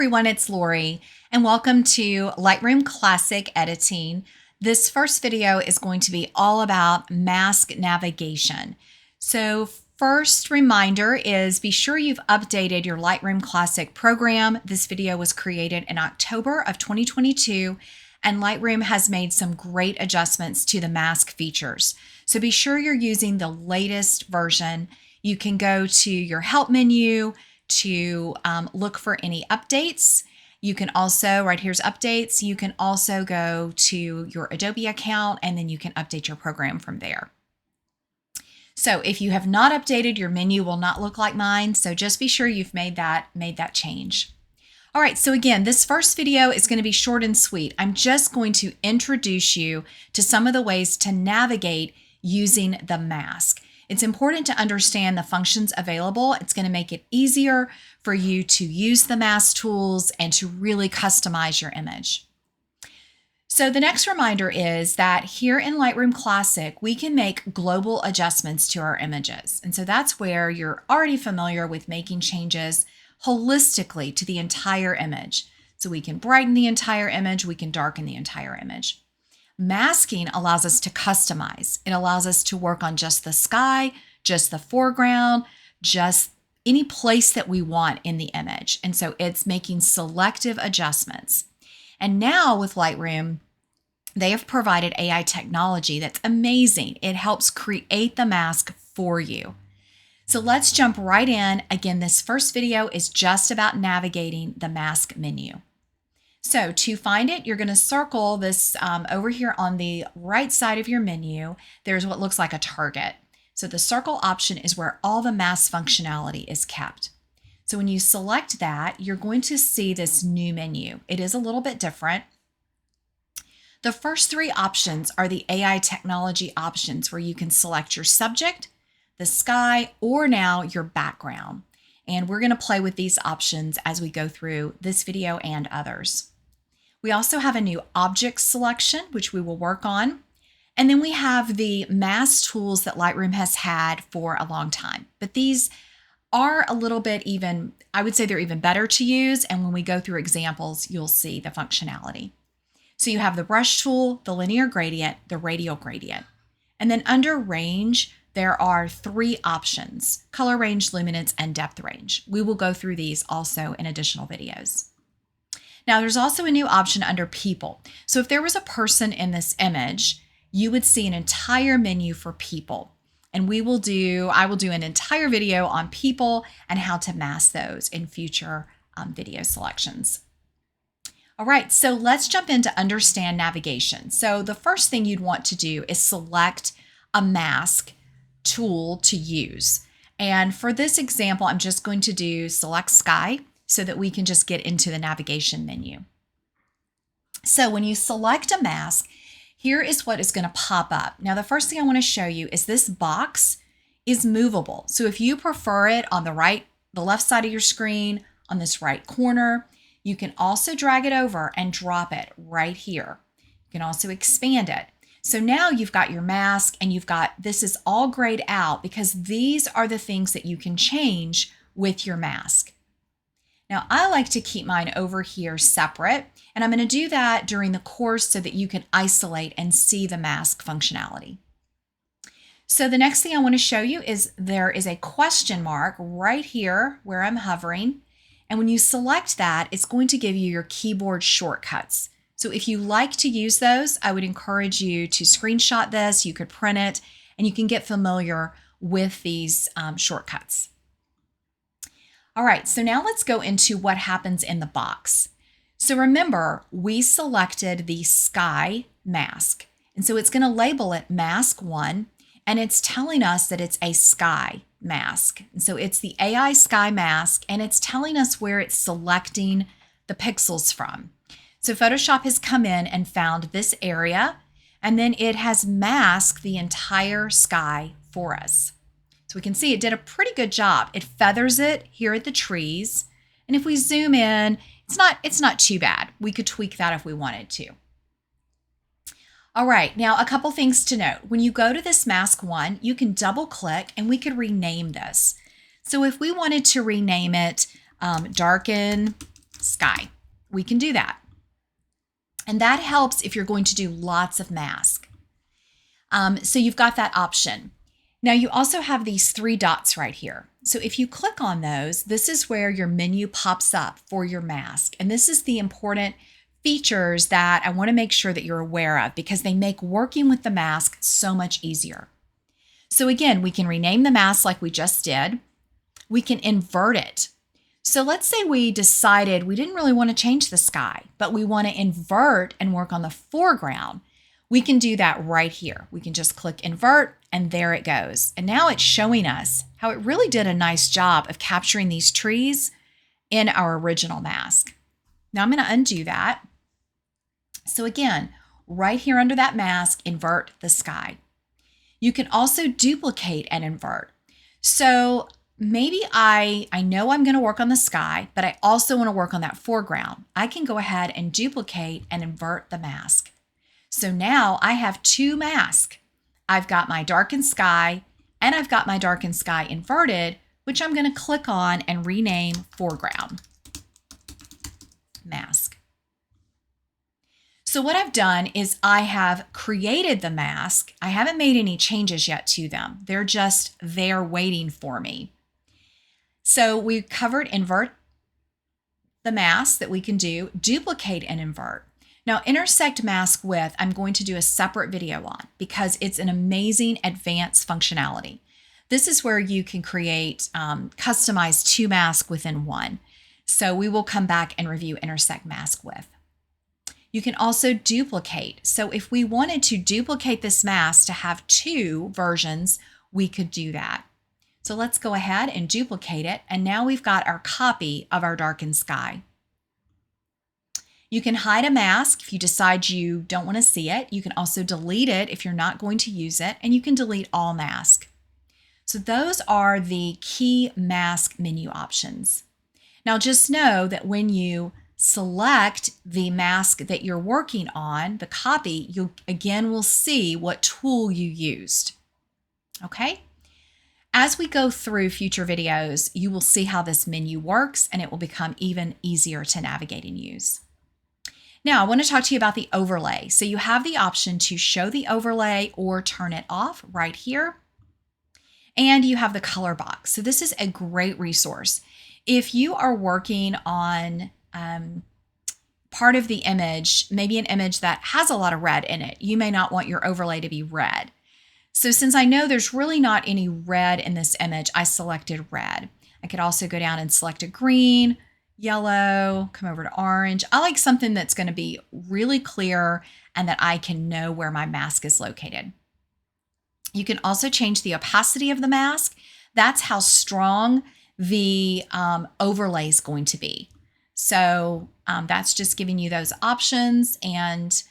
Everyone, it's Lori, and welcome to Lightroom Classic Editing. This first video is going to be all about mask navigation. So first reminder is be sure you've updated your Lightroom Classic program. This video was created in October of 2022, and Lightroom has made some great adjustments to the mask features. So be sure you're using the latest version. You can go to your help menu to look for any updates. You can also, right here's updates, you can also go to your Adobe account and then you can update your program from there. So if you have not updated, your menu will not look like mine. So just be sure you've made that change. All right, so again, this first video is going to be short and sweet. I'm just going to introduce you to some of the ways to navigate using the mask. It's important to understand the functions available. It's going to make it easier for you to use the mask tools and to really customize your image. So the next reminder is that here in Lightroom Classic, we can make global adjustments to our images. And so that's where you're already familiar with making changes holistically to the entire image. So we can brighten the entire image, we can darken the entire image. Masking allows us to customize. It allows us to work on just the sky, just the foreground, just any place that we want in the image. And so it's making selective adjustments. And now with Lightroom, they have provided AI technology that's amazing. It helps create the mask for you. So let's jump right in. Again, this first video is just about navigating the mask menu. So to find it, you're going to circle this over here on the right side of your menu. There's what looks like a target. So the circle option is where all the mask functionality is kept. So when you select that, you're going to see this new menu. It is a little bit different. The first three options are the AI technology options where you can select your subject, the sky, or now your background. And we're going to play with these options as we go through this video and others. We also have a new object selection, which we will work on. And then we have the mask tools that Lightroom has had for a long time. But these are a little bit even, I would say they're even better to use. And when we go through examples, you'll see the functionality. So you have the brush tool, the linear gradient, the radial gradient. And then under range, there are three options: color range, luminance, and depth range. We will go through these also in additional videos. Now, there's also a new option under people. So if there was a person in this image, you would see an entire menu for people. And I will do an entire video on people and how to mask those in future video selections. All right, so let's jump into understand navigation. So the first thing you'd want to do is select a mask tool to use. And for this example, I'm just going to do select sky, so that we can just get into the navigation menu. So when you select a mask, here is what is going to pop up. Now, the first thing I want to show you is this box is movable. So if you prefer it on the left side of your screen, on this right corner, you can also drag it over and drop it right here. You can also expand it. So now you've got your mask and this is all grayed out because these are the things that you can change with your mask. Now, I like to keep mine over here separate, and I'm going to do that during the course so that you can isolate and see the mask functionality. So the next thing I want to show you is there is a question mark right here where I'm hovering, and when you select that, it's going to give you your keyboard shortcuts. So if you like to use those, I would encourage you to screenshot this, you could print it, and you can get familiar with these shortcuts. All right, so now let's go into what happens in the box. So remember, we selected the sky mask. And so it's going to label it mask 1, and it's telling us that it's a sky mask. And so it's the AI sky mask, and it's telling us where it's selecting the pixels from. So Photoshop has come in and found this area, and then it has masked the entire sky for us. So we can see it did a pretty good job. It feathers it here at the trees. And if we zoom in, it's not too bad. We could tweak that if we wanted to. All right, now a couple things to note. When you go to this mask 1, you can double click and we could rename this. So if we wanted to rename it darken sky. We can do that. And that helps if you're going to do lots of mask. So you've got that option. Now you also have these 3 dots right here. So if you click on those, this is where your menu pops up for your mask. And this is the important features that I want to make sure that you're aware of because they make working with the mask so much easier. So again, we can rename the mask like we just did. We can invert it. So let's say we decided we didn't really want to change the sky, but we want to invert and work on the foreground. We can do that right here. We can just click invert and there it goes. And now it's showing us how it really did a nice job of capturing these trees in our original mask. Now I'm going to undo that. So again, right here under that mask, invert the sky. You can also duplicate and invert. So maybe I know I'm going to work on the sky, but I also want to work on that foreground. I can go ahead and duplicate and invert the mask. So now I have 2 masks. I've got my darkened sky and I've got my darkened sky inverted, which I'm going to click on and rename foreground mask. So what I've done is I have created the mask. I haven't made any changes yet to them. They're just there waiting for me. So we covered invert the mask that we can do, duplicate and invert. Now intersect mask with, I'm going to do a separate video on because it's an amazing advanced functionality. This is where you can create, customize 2 masks within one. So we will come back and review intersect mask with. You can also duplicate. So if we wanted to duplicate this mask to have 2 versions, we could do that. So let's go ahead and duplicate it. And now we've got our copy of our darkened sky. You can hide a mask if you decide you don't want to see it. You can also delete it if you're not going to use it, and you can delete all mask. So those are the key mask menu options. Now just know that when you select the mask that you're working on, the copy, you again will see what tool you used. Okay? As we go through future videos, you will see how this menu works and it will become even easier to navigate and use. Now, I want to talk to you about the overlay. So you have the option to show the overlay or turn it off right here. And you have the color box. So this is a great resource. If you are working on part of the image, maybe an image that has a lot of red in it, you may not want your overlay to be red. So since I know there's really not any red in this image, I selected red. I could also go down and select a green, yellow, come over to orange. I like something that's going to be really clear and that I can know where my mask is located. You can also change the opacity of the mask. That's how strong the overlay is going to be. So that's just giving you those options and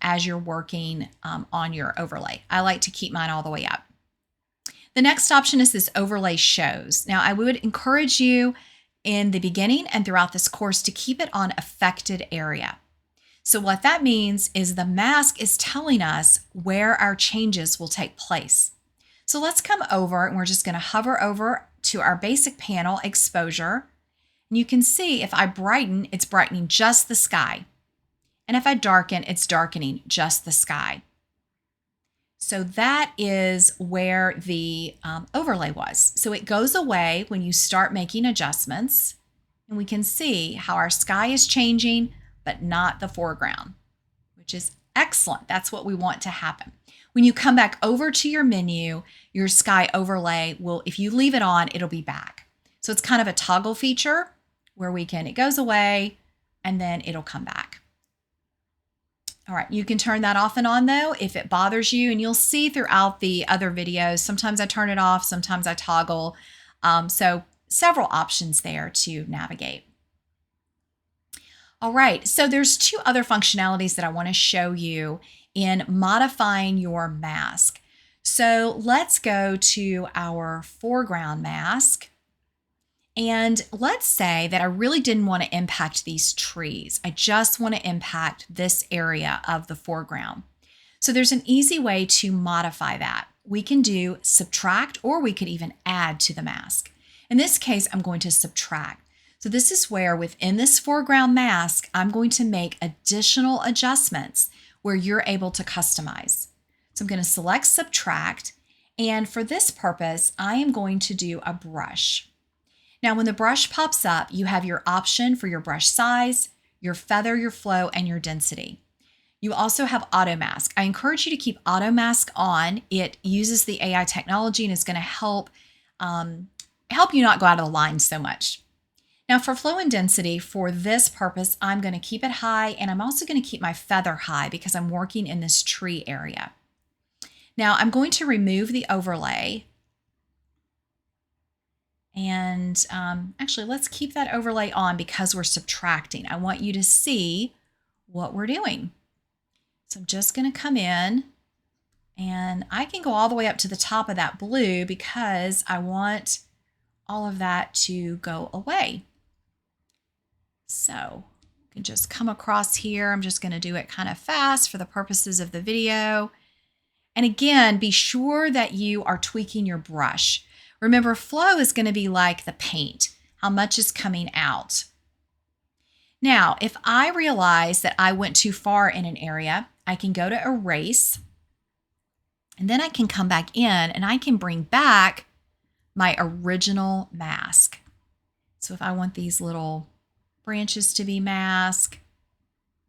as you're working on your overlay. I like to keep mine all the way up. The next option is this overlay shows. Now I would encourage you in the beginning and throughout this course to keep it on affected area. So what that means is the mask is telling us where our changes will take place. So let's come over and we're just going to hover over to our basic panel exposure. And you can see if I brighten, it's brightening just the sky. And if I darken, it's darkening just the sky. So that is where the overlay was. So it goes away when you start making adjustments. And we can see how our sky is changing, but not the foreground, which is excellent. That's what we want to happen. When you come back over to your menu, your sky overlay will, if you leave it on, it'll be back. So it's kind of a toggle feature where it goes away and then it'll come back. All right, you can turn that off and on though if it bothers you, and you'll see throughout the other videos, sometimes I turn it off, sometimes I toggle. So several options there to navigate. All right, so there's 2 other functionalities that I want to show you in modifying your mask. So let's go to our foreground mask. And let's say that I really didn't want to impact these trees. I just want to impact this area of the foreground. So there's an easy way to modify that. We can do subtract, or we could even add to the mask. In this case, I'm going to subtract. So this is where within this foreground mask, I'm going to make additional adjustments where you're able to customize. So I'm going to select subtract. And for this purpose, I am going to do a brush. Now, when the brush pops up, you have your option for your brush size, your feather, your flow, and your density. You also have auto mask. I encourage you to keep auto mask on. It uses the AI technology and is going to help you not go out of the line so much. Now for flow and density, for this purpose, I'm going to keep it high, and I'm also going to keep my feather high because I'm working in this tree area. Now I'm going to remove the overlay. And actually, let's keep that overlay on because we're subtracting. I want you to see what we're doing. So I'm just going to come in, and I can go all the way up to the top of that blue because I want all of that to go away. So you can just come across here. I'm just going to do it kind of fast for the purposes of the video. And again, be sure that you are tweaking your brush. Remember, flow is going to be like the paint, how much is coming out. Now, if I realize that I went too far in an area, I can go to erase, and then I can come back in and I can bring back my original mask. So if I want these little branches to be masked,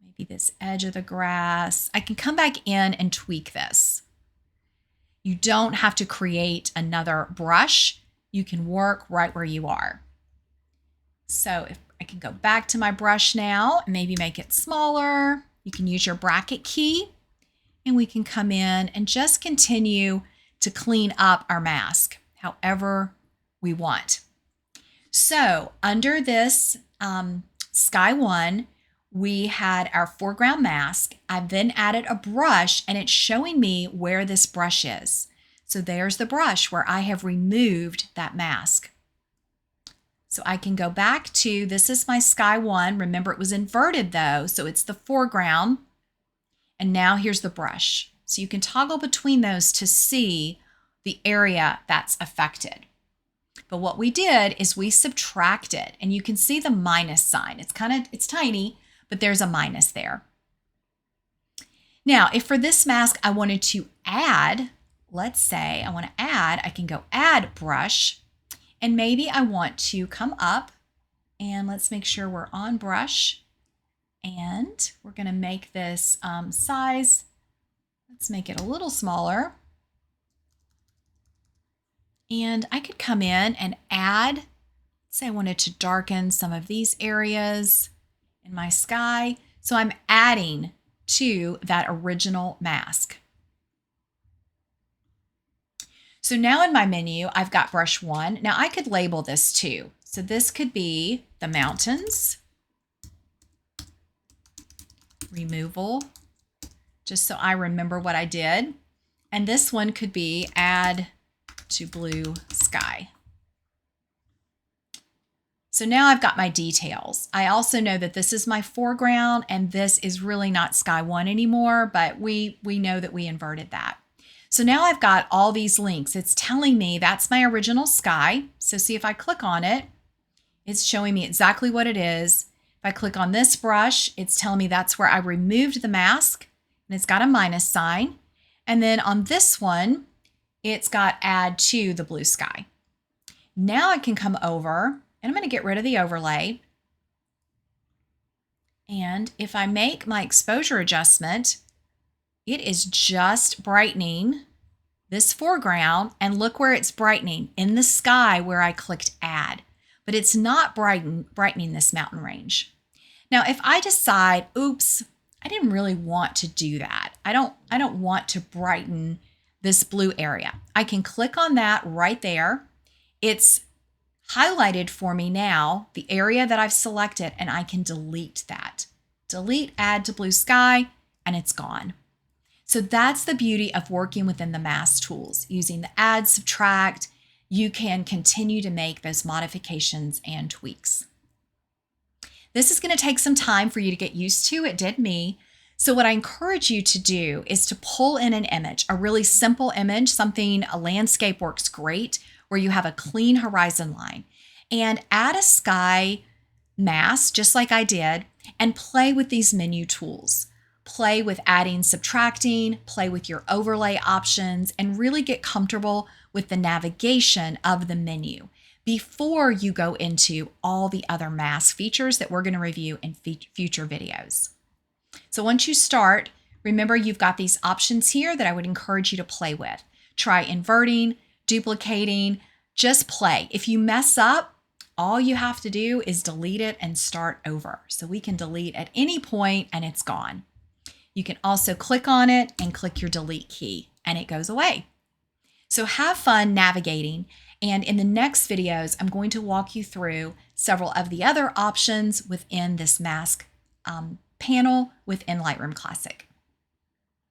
maybe this edge of the grass, I can come back in and tweak this. You don't have to create another brush. You can work right where you are. So if I can go back to my brush now and maybe make it smaller, you can use your bracket key, and we can come in and just continue to clean up our mask however we want. So under this Sky 1, we had our foreground mask. I've then added a brush, and it's showing me where this brush is. So there's the brush where I have removed that mask. So I can go back to, this is my Sky 1. Remember, it was inverted though, so it's the foreground. And now here's the brush. So you can toggle between those to see the area that's affected. But what we did is we subtracted, and you can see the minus sign. It's tiny, but there's a minus there. Now, if for this mask I wanted to add, let's say I want to add, I can go add brush, and maybe I want to come up, and let's make sure we're on brush, and we're going to make this size. Let's make it a little smaller. And I could come in and add, say I wanted to darken some of these areas in my sky. So I'm adding to that original mask. So now in my menu, I've got brush 1. Now I could label this too. So this could be the mountains, removal, just so I remember what I did. And this one could be add to blue sky. So now I've got my details. I also know that this is my foreground, and this is really not Sky 1 anymore, but we know that we inverted that. So now I've got all these links. It's telling me that's my original sky. So see, if I click on it, it's showing me exactly what it is. If I click on this brush, it's telling me that's where I removed the mask, and it's got a minus sign. And then on this one, it's got add to the blue sky. Now I can come over, and I'm going to get rid of the overlay. And if I make my exposure adjustment, it is just brightening this foreground, and look where it's brightening in the sky where I clicked add, but it's not brightening this mountain range. Now, if I decide, oops, I didn't really want to do that. I don't want to brighten this blue area. I can click on that right there. It's highlighted for me now, the area that I've selected, and I can delete that. Delete, add to blue sky, and it's gone. So that's the beauty of working within the mask tools. Using the add, subtract, you can continue to make those modifications and tweaks. This is going to take some time for you to get used to. It did me. So what I encourage you to do is to pull in an image, a really simple image, a landscape works great, where you have a clean horizon line, and add a sky mask, just like I did, and play with these menu tools. Play with adding, subtracting, play with your overlay options, and really get comfortable with the navigation of the menu before you go into all the other mask features that we're going to review in future videos. So once you start, remember you've got these options here that I would encourage you to play with. Try inverting, duplicating, just play. If you mess up, all you have to do is delete it and start over. So we can delete at any point and it's gone. You can also click on it and click your delete key and it goes away. So have fun navigating, and in the next videos, I'm going to walk you through several of the other options within this mask panel within Lightroom Classic.